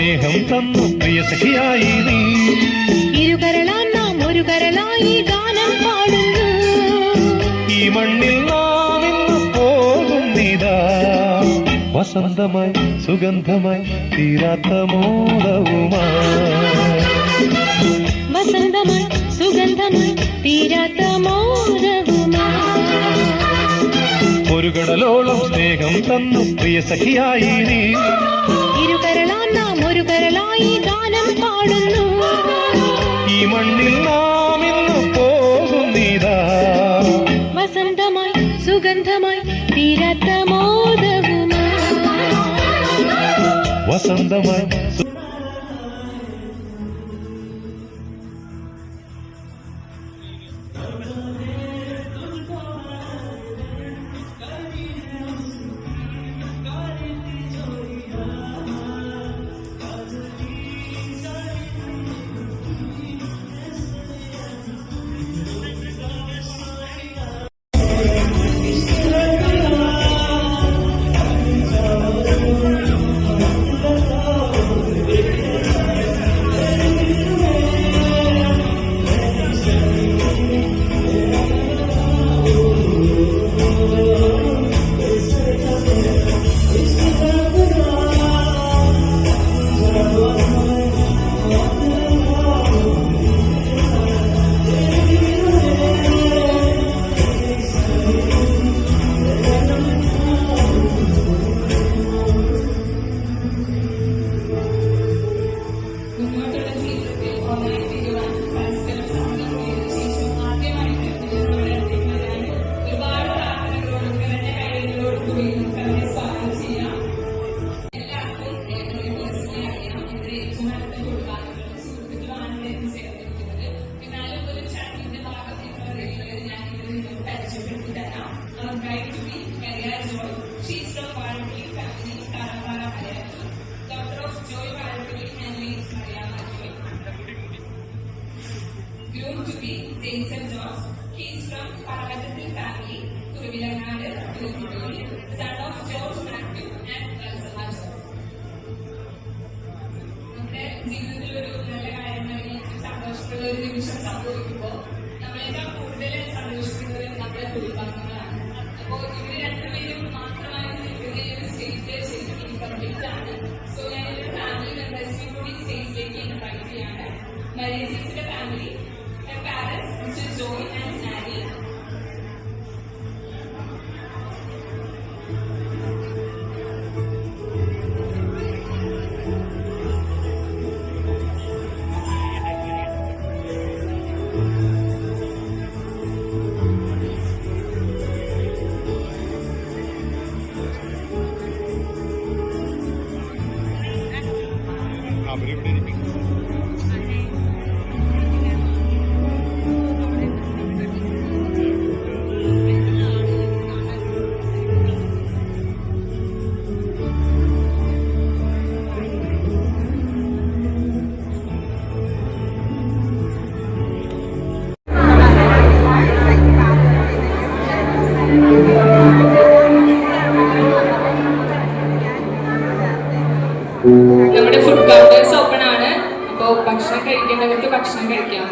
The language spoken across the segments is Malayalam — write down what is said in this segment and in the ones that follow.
സ്നേഹം തന്നു പ്രിയ സഖിയായി നീ. ഇരുകരളാൻ നാം ഒരു കരളായി ഗാനം പാടുന്നു. ഈ മണ്ണിൽ നാം ഇന്ന് പോകുന്നിതാ, വസന്തമായി സുഗന്ധമായി തീരാത്ത മോദവുമായി. വസന്തമായി സുഗന്ധമായി തീരാത്ത മോദവുമായി. ഒരു കടലോളം സ്നേഹം തന്നു പ്രിയ സഖിയായി നീ. ഇരുകരളാൻ നാം ഒരു കരളായി ഗാനം പാടുന്നു. ഈ മണ്ണിൽ നാം ഇന്ന് പോകുന്നിതാ, വസന്തമായി സുഗന്ധമായി തീരാത്ത മോദവുമായി. വസന്തമായി groom to be Jason Jones. He is from Paravathil family, Kuruvilanadu, Toothukudi, son of George Matthew and Elsa Jones. നമ്മുടെ ജീവിതത്തിൽ ഒരു നല്ല കാര്യങ്ങൾ സന്തോഷമുള്ള ഒരു നിമിഷം സംഭവിക്കുമ്പോൾ നമ്മളെല്ലാം കൂടുതൽ സന്തോഷിക്കുന്നത് നമ്മുടെ കുടുംബാംഗങ്ങളാണ്. അപ്പോൾ ഇവർ രണ്ടുപേരും മാത്രമായി നിൽക്കുന്ന ഈ ഒരു സ്റ്റേജിൽ ശരിക്കും ഇൻകംപ്ലീറ്റ് ആണ്. സോ ഞാനൊരു ഫാമിലി മെമ്പേഴ്സിനെ കൂടി സ്റ്റേജിലേക്ക് ഇൻവൈറ്റ് ചെയ്യാണ്. മരീസിന്റെ family, parents, Mr. Joy and Nanny. നമ്മുടെ ഫുഡ് കൗണ്ടേഴ്സ് ഓപ്പൺ ആണ്. അപ്പോൾ ഭക്ഷണം കഴിക്കേണ്ടവർക്ക് ഭക്ഷണം കഴിക്കാം.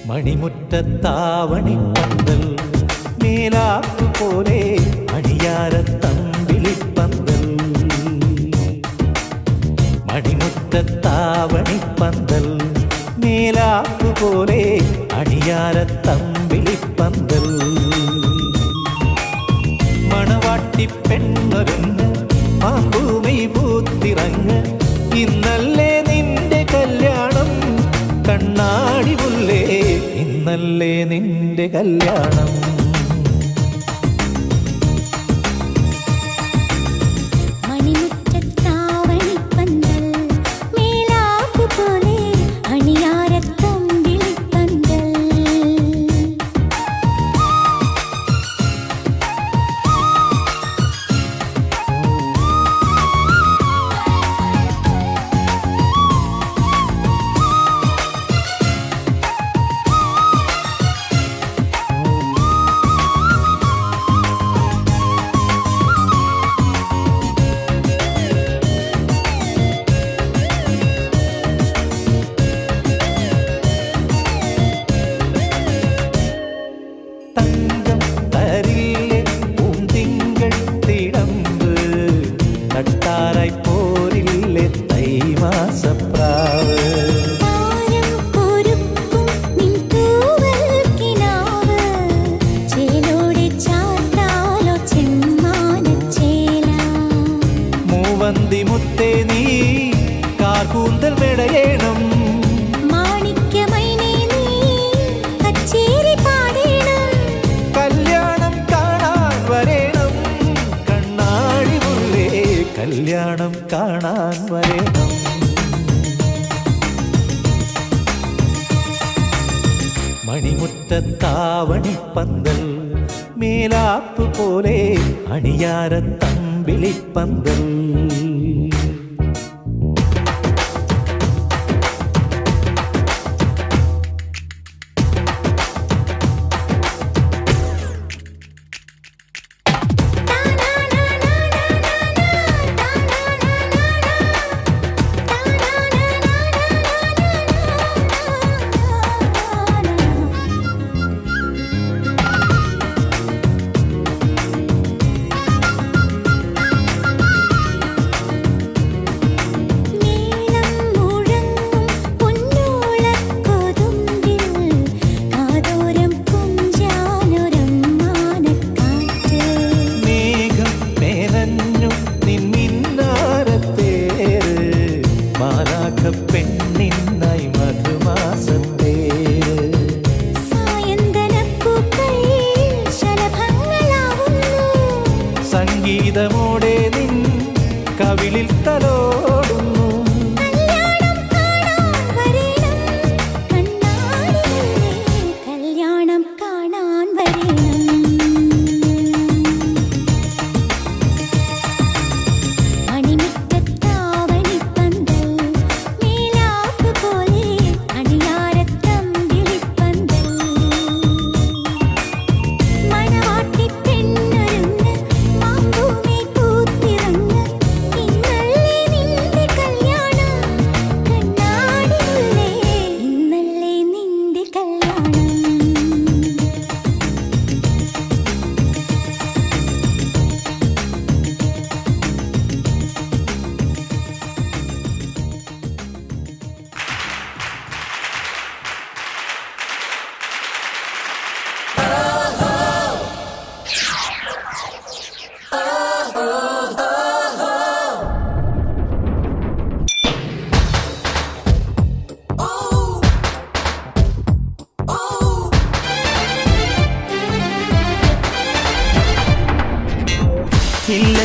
മണിമുറ്റത്താവണിപ്പന്തൽ മേലാപ്പുപോലെ അണിയാരത്തമ്പിളിപ്പന്തൽ. മണിമുറ്റത്താവണിപ്പന്തൽ മേലാപ്പുപോലെ അണിയാരത്തമ്പിളിപ്പന്തൽ. മണവാട്ടിപ്പെണ്ണൊരുങ്ങ് പാമ്പൂമൈ പൂത്തിറങ്ങ്, ഇന്നല്ലേ നിന്റെ കല്യാണം കണ്ണാടി മുല്ലേ, ഇന്നല്ലേ നിന്റെ കല്യാണം. കല്യാണം കാണാൻ വരണം. മണിമുറ്റത്താവണിപ്പന്തൽ മേലാപ്പ് പോലെ അണിയാരത്തമ്പിളിപ്പന്തൽ. പെണ്ണിന്നായി മധുമാസത്തേ സംഗീതമോടെ നിൻ കവിളിൽ തലോടുന്നു. കല്യാണം കാണാൻ വരണം. ഇല്ല